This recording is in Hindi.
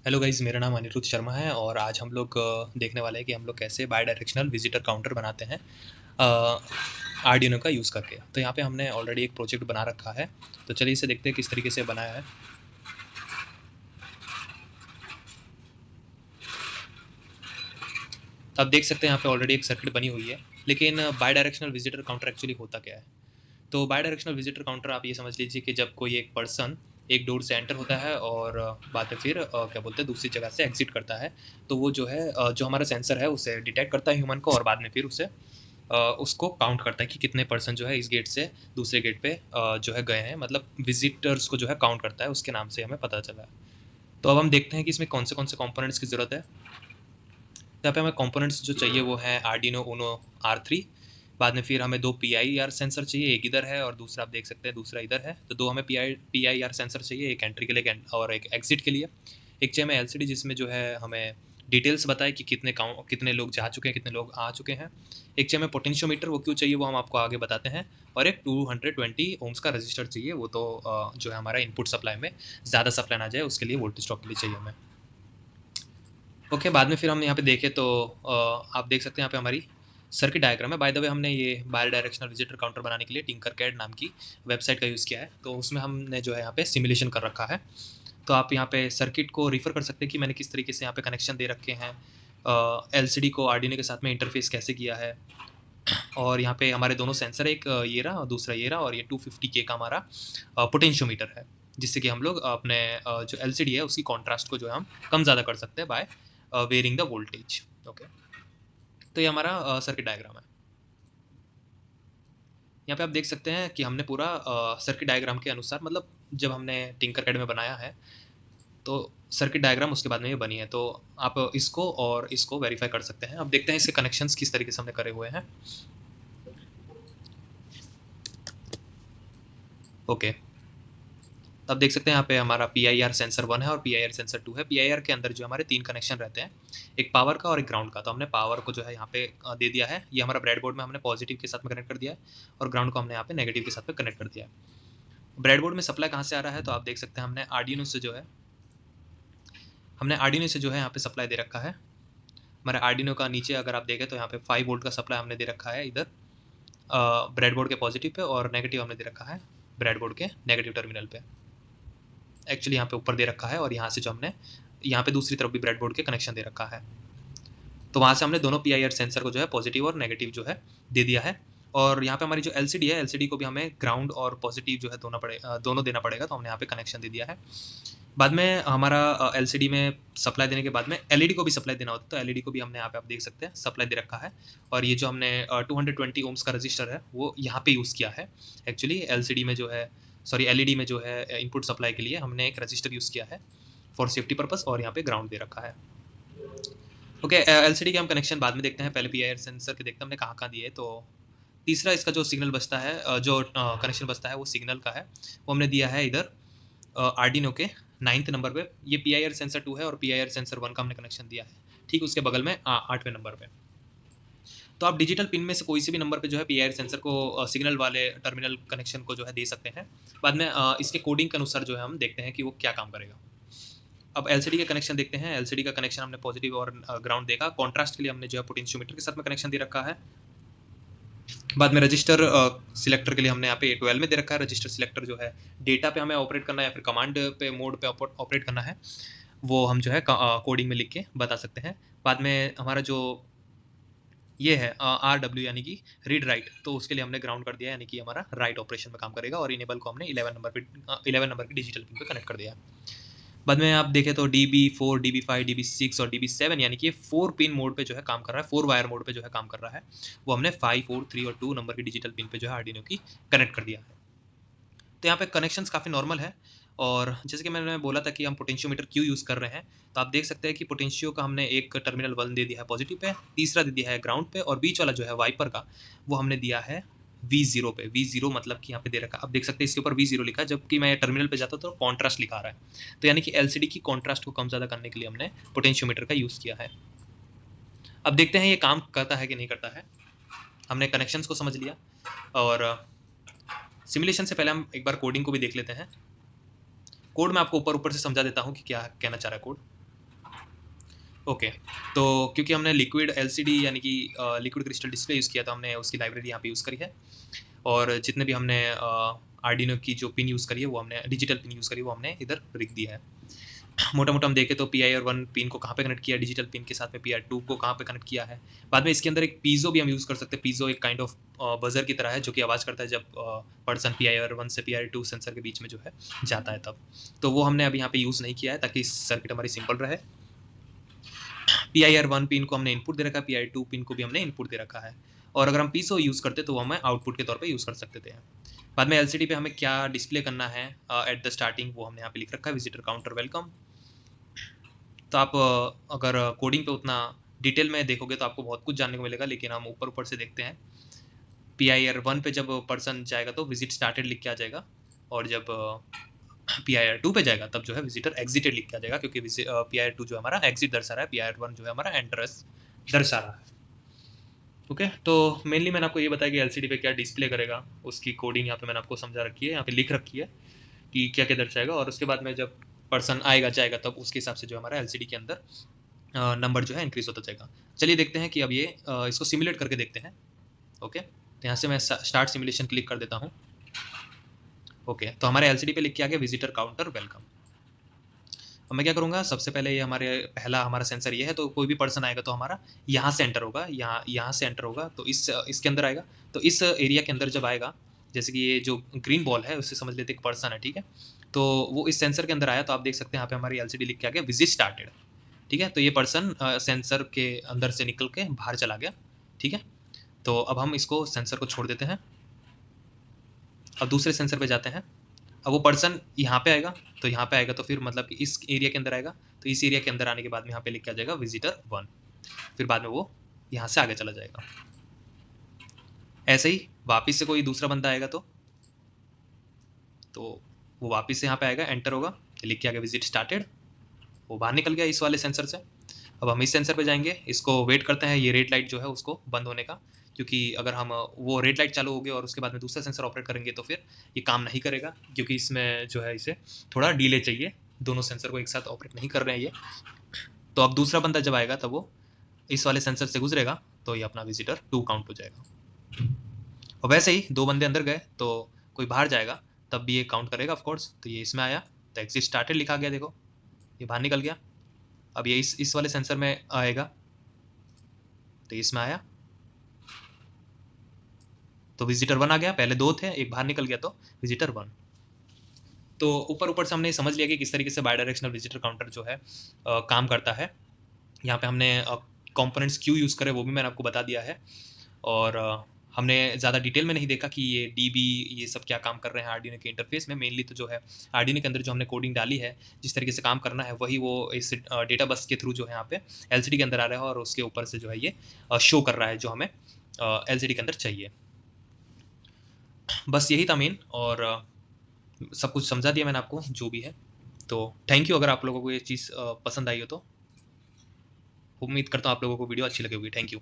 हेलो गाइज़, मेरा नाम अनिरुद्ध शर्मा है और आज हम लोग देखने वाले हैं कि हम लोग कैसे बाई डायरेक्शनल विजिटर काउंटर बनाते हैं आर्डिनो का यूज़ करके। तो यहाँ पे हमने ऑलरेडी एक प्रोजेक्ट बना रखा है, तो चलिए इसे देखते हैं किस तरीके से बनाया है। आप देख सकते हैं यहाँ पे ऑलरेडी एक सर्किट बनी हुई है, लेकिन by directional visitor counter actually होता क्या है? तो बाई डायरेक्शनल विजिटर काउंटर आप ये समझ लीजिए कि जब कोई एक पर्सन एक डोर से एंटर होता है और बाद में फिर क्या बोलते हैं दूसरी जगह से एग्जिट करता है, तो वो जो है जो हमारा सेंसर है उसे डिटेक्ट करता है ह्यूमन को और बाद में फिर उसे उसको काउंट करता है कि कितने पर्सन जो है इस गेट से दूसरे गेट पे जो है गए हैं, मतलब विजिटर्स को जो है काउंट करता है, उसके नाम से हमें पता चला है। तो अब हम देखते हैं कि इसमें कौन से कंपोनेंट्स की ज़रूरत है। यहाँ पे हमें कंपोनेंट्स जो चाहिए वो है आर्डिनो ऊनो R3। बाद में फिर हमें दो PIR सेंसर चाहिए, एक इधर है और दूसरा आप देख सकते हैं दूसरा इधर है। तो दो हमें PIR सेंसर चाहिए, एक एंट्री के लिए और एक एग्जिट के लिए। एक चाहिए हमें LCD जिसमें जो है हमें डिटेल्स बताए कि कितने लोग जा चुके हैं, कितने लोग आ चुके हैं। एक चाहिए हमें पोटेंशियोमीटर, वो क्यों चाहिए वो हम आपको आगे बताते हैं। और एक 220 ओम्स का रजिस्टर चाहिए, वो तो जो है हमारा इनपुट सप्लाई में ज़्यादा सप्लाई ना जाए उसके लिए, वोल्टेज ड्रॉप के लिए चाहिए हमें। ओके, बाद में फिर हम यहाँ पे देखें तो आप देख सकते हैं यहाँ पे हमारी सर्किट डायग्राम है। बाय द वे हमने ये बाई डायरेक्शनल विजिटर काउंटर बनाने के लिए टिंकरकैड नाम की वेबसाइट का यूज़ किया है, तो उसमें हमने जो है यहाँ पे सिमुलेशन कर रखा है। तो आप यहाँ पे सर्किट को रेफर कर सकते हैं कि मैंने किस तरीके से यहाँ पे कनेक्शन दे रखे हैं, LCD को आर्डिनो के साथ में इंटरफेस कैसे किया है। और यहाँ पे हमारे दोनों सेंसर, एक ये रहा और दूसरा ये रहा, और ये 250K का हमारा पोटेंशियोमीटर है, जिससे कि हम लोग अपने जो LCD है उसकी कॉन्ट्रास्ट को जो है हम कम ज़्यादा कर सकते हैं by varying the voltage. Okay, तो ये हमारा सर्किट डायग्राम है। यहाँ पे आप देख सकते हैं कि हमने पूरा सर्किट डायग्राम के अनुसार, मतलब जब हमने टिंकरकैड में बनाया है तो सर्किट डायग्राम उसके बाद में ये बनी है। तो आप इसको और इसको वेरीफाई कर सकते हैं। अब देखते हैं इसके कनेक्शंस किस तरीके से हमने करे हुए हैं। ओके, अब देख सकते हैं यहाँ पे हमारा PIR सेंसर 1 है और PIR सेंसर 2 है। PIR के अंदर जो हमारे 3 कनेक्शन रहते हैं, एक पावर का और एक ग्राउंड का। तो हमने पावर को जो है यहाँ पे दे दिया है, ये हमारा ब्रेडबोर्ड में हमने पॉजिटिव के साथ में कनेक्ट कर दिया है, और ग्राउंड को हमने यहाँ पे नेगेटिव के साथ में कनेक्ट कर दिया है। ब्रेडबोर्ड में सप्लाई कहाँ से आ रहा है, तो आप देख सकते हैं हमने आर्डिनो से जो है यहाँ पे सप्लाई दे रखा है। हमारे आर्डिनो का नीचे अगर आप देखें तो यहाँ पे 5 वोल्ट का सप्लाई हमने दे रखा है इधर ब्रेडबोर्ड के पॉजिटिव पे, और नेगेटिव हमने दे रखा है ब्रेडबोर्ड के नेगेटिव टर्मिनल पे। एक्चुअली यहाँ पे ऊपर दे रखा है, और यहाँ से जो हमने यहाँ पे दूसरी तरफ भी ब्रेडबोर्ड के कनेक्शन दे रखा है। तो वहाँ से हमने दोनों PIR सेंसर को जो है पॉजिटिव और नेगेटिव जो है दे दिया है। और यहाँ पे हमारी जो LCD है, LCD को भी हमें ग्राउंड और पॉजिटिव जो है दोनों देना पड़ेगा, तो हमने यहाँ पे कनेक्शन दे दिया है। बाद में हमारा LCD में सप्लाई देने के बाद में LED को भी सप्लाई देना होता है, तो LED को भी हमने यहाँ पे आप देख सकते हैं सप्लाई दे रखा है। और ये जो हमने 220 ओम्स का रजिस्टर है वो यहाँ पे यूज़ किया है। एक्चुअली LCD में जो है, सॉरी LED में जो है इनपुट सप्लाई के लिए हमने एक रजिस्टर यूज़ किया है फॉर सेफ्टी पर्पस, और यहाँ पे ग्राउंड दे रखा है। ओके, LCD के हम कनेक्शन बाद में देखते हैं, पहले PIR सेंसर के देखते हैं हमने कहाँ कहाँ दिए। तो तीसरा इसका जो सिग्नल बचता है, जो कनेक्शन बचता है वो सिग्नल का है, वो हमने दिया है इधर आर्डिनो के 9th नंबर पे। ये PIR सेंसर 2 है और PIR सेंसर 1 का हमने कनेक्शन दिया है ठीक उसके बगल में 8वें नंबर पे। तो आप डिजिटल पिन में से कोई से भी नंबर पे जो है PIR सेंसर को सिग्नल वाले टर्मिनल कनेक्शन को जो है दे सकते हैं। बाद में इसके कोडिंग के अनुसार जो है हम देखते हैं कि वो क्या काम करेगा। अब LCD के कनेक्शन देखते हैं। LCD का कनेक्शन हमने पॉजिटिव और ग्राउंड देखा। कॉन्ट्रास्ट के लिए हमने जो है पोटेंशियोमीटर के साथ में कनेक्शन दे रखा है। बाद में रजिस्टर सिलेक्टर के लिए हमने यहाँ पे 12 में दे रखा है। रजिस्टर सिलेक्टर जो है डेटा पे हमें ऑपरेट करना है या फिर कमांड पे मोड पे ऑपरेट करना है, वो हम जो है कोडिंग में लिख के बता सकते हैं। बाद में हमारा जो ये है RW यानी कि रीड राइट, तो उसके लिए हमने ग्राउंड कर दिया, यानी कि हमारा राइट ऑपरेशन में काम करेगा। और इनेबल को हमने 11 नंबर की डिजिटल पिन पे कनेक्ट कर दिया। बाद में आप देखें तो DB4, DB5, DB6 और DB7 यानी कि ये 4 पिन मोड पे जो है काम कर रहा है, 4 वायर मोड पे जो है काम कर रहा है, वो हमने 5, 4, 3 और 2 नंबर की डिजिटल पिन पे जो है आर्डिनो की कनेक्ट कर दिया है। तो यहाँ पे कनेक्शंस काफ़ी नॉर्मल है। और जैसे कि मैंने बोला था कि हम पोटेंशियोमीटर क्यों यूज़ कर रहे हैं, तो आप देख सकते हैं कि पोटेंशियो का हमने एक टर्मिनल 1 दे दिया है पॉजिटिव पे, तीसरा दे दिया है ग्राउंड पे, और बीच वाला जो है वाइपर का वो हमने दिया है V0 पे। V0 मतलब कि यहाँ पे दे रखा है, आप देख सकते हैं इसके ऊपर V0 लिखा है, जबकि मैं टर्मिनल पे जाता तो कॉन्ट्रास्ट लिखा रहा है। तो यानी कि LCD की कॉन्ट्रास्ट को कम ज़्यादा करने के लिए हमने पोटेंशियोमीटर का यूज़ किया है। अब देखते हैं ये काम करता है कि नहीं करता है। हमने कनेक्शंस को समझ लिया, और सिमुलेशन से पहले हम एक बार कोडिंग को भी देख लेते हैं। कोड मैं आपको ऊपर ऊपर से समझा देता हूँ कि क्या कहना चाह रहा है कोड। ओके, तो क्योंकि हमने लिक्विड एलसीडी यानी कि लिक्विड क्रिस्टल डिस्प्ले यूज़ किया, तो हमने उसकी लाइब्रेरी यहाँ पे यूज़ करी है। और जितने भी हमने आर्डिनो की जो पिन यूज़ करी है, वो हमने डिजिटल पिन यूज़ करी है, वो हमने इधर लिख दिया है। मोटा-मोटा हम देखें तो PIR1 पिन को कहाँ पे कनेक्ट किया है डिजिटल पिन के साथ में, PIR2 को कहाँ पे कनेक्ट किया है। बाद में इसके अंदर एक पीज़ो भी हम यूज़ कर सकते हैं। पीज़ो एक काइंड ऑफ बज़र की तरह है, जो कि आवाज़ करता है जब पर्सन PIR1 से PIR2 सेंसर के बीच में जो है जाता है तब। तो वो हमने अभी यहाँ पे यूज़ नहीं किया है, ताकि सर्किट हमारी सिंपल रहे। PIR1 पिन को हमने इनपुट दे रखा है, PIR2 पिन को भी हमने इनपुट दे रखा है। और अगर हम पीज़ो यूज़ करते तो वो हमें आउटपुट के तौर पे यूज़ कर सकते थे। बाद में एलसीडी पे हमें क्या डिस्प्ले करना है एट द स्टार्टिंग, वो हमने यहाँ पे लिख रखा है, विजिटर काउंटर वेलकम। तो आप अगर कोडिंग पे उतना डिटेल में देखोगे तो आपको बहुत कुछ जानने को मिलेगा, लेकिन हम ऊपर से देखते हैं। PIR1 पे जब पर्सन जाएगा तो विजिट स्टार्टेड लिख के आ जाएगा, और जब PIR2 पे जाएगा तब जो है विजिटर एग्जिटेड लिख के आ जाएगा, क्योंकि PIR2 जो हमारा एग्जिट दर्शा रहा है, PIR1 जो है हमारा एंट्रेंस दर्शा रहा है। ओके, तो मेनली मैंने आपको ये बताया कि एलसीडी पे क्या डिस्प्ले करेगा, उसकी कोडिंग यहाँ पे मैंने आपको समझा रखी है, यहाँ पे लिख रखी है कि क्या क्या दर्शाएगा। और उसके बाद में जब पर्सन आएगा जाएगा तब उसके हिसाब से जो हमारा एलसीडी के अंदर नंबर जो है इंक्रीज होता जाएगा। चलिए देखते हैं कि अब ये इसको सिमुलेट करके देखते हैं। ओके, तो यहाँ से मैं स्टार्ट सिमुलेशन क्लिक कर देता हूँ। ओके, तो हमारे एलसीडी पे लिख के आ गया विजिटर काउंटर वेलकम। अब मैं क्या करूँगा, सबसे पहले ये पहला हमारा सेंसर ये है, तो कोई भी पर्सन आएगा तो हमारा यहाँ से एंटर होगा, यहाँ से एंटर होगा, तो इसके अंदर आएगा। तो इस एरिया के अंदर जब आएगा, जैसे कि ये जो ग्रीन बॉल है उससे समझ लेते एक पर्सन है, ठीक है। तो वो इस सेंसर के अंदर आया, तो आप देख सकते हैं यहाँ पे हमारी एलसीडी लिख के आ गया विजिट स्टार्टेड, ठीक है। तो ये पर्सन सेंसर के अंदर से निकल के बाहर चला गया, ठीक है। तो अब हम इसको सेंसर को छोड़ देते हैं। अब दूसरे सेंसर पे जाते हैं। अब वो पर्सन यहाँ पे आएगा, तो यहाँ पे आएगा तो फिर मतलब कि इस एरिया के अंदर आएगा, तो इस एरिया के अंदर आने के बाद में यहाँ पे लिख के आ जाएगा विजिटर 1। फिर बाद में वो यहाँ से आगे चला जाएगा। ऐसे ही वापिस से कोई दूसरा बंदा आएगा तो वो वापिस से यहाँ पे आएगा, एंटर होगा, लिख के आ गया विजिट स्टार्टेड, वो बाहर निकल गया इस वाले सेंसर से। अब हम इस सेंसर पे जाएंगे, इसको वेट करते हैं ये रेड लाइट जो है उसको बंद होने का, क्योंकि अगर हम वो रेड लाइट चालू होगी और उसके बाद में दूसरा सेंसर ऑपरेट करेंगे तो फिर ये काम नहीं करेगा, क्योंकि इसमें जो है इसे थोड़ा डिले चाहिए, दोनों सेंसर को एक साथ ऑपरेट नहीं कर रहे हैं ये। तो अब दूसरा बंदा जब आएगा तब वो इस वाले सेंसर से गुजरेगा, तो ये अपना विजिटर 2 काउंट हो जाएगा। और वैसे ही 2 बंदे अंदर गए तो कोई बाहर जाएगा तब भी ये काउंट करेगा ऑफकोर्स। तो ये इसमें आया, तो एग्जिट स्टार्टेड लिखा गया, देखो ये बाहर निकल गया। अब ये इस वाले सेंसर में आएगा, तो इसमें आया, तो विजिटर 1 आ गया। पहले 2 थे, एक बाहर निकल गया, तो विजिटर 1। तो ऊपर से हमने समझ लिया कि किस तरीके से बाई डायरेक्शनल विजिटर काउंटर जो है काम करता है। यहाँ पे हमने कंपोनेंट्स क्यों यूज़ करें वो भी मैंने आपको बता दिया है। और हमने ज़्यादा डिटेल में नहीं देखा कि ये डीबी ये सब क्या काम कर रहे हैं आर्डिनो के इंटरफेस में। मेनली तो जो है आर्डिनो के अंदर जो हमने कोडिंग डाली है, जिस तरीके से काम करना है, वही वो इस डेटा बस के थ्रू जो है यहाँ पे एलसीडी के अंदर आ रहा है, और उसके ऊपर से जो है ये शो कर रहा है जो हमें एलसीडी के अंदर चाहिए। बस यही था मेन, और सब कुछ समझा दिया मैंने आपको जो भी है। तो थैंक यू, अगर आप लोगों को ये चीज़ पसंद आई हो तो। उम्मीद करता हूँ आप लोगों को वीडियो अच्छी लगी होगी। Thank you.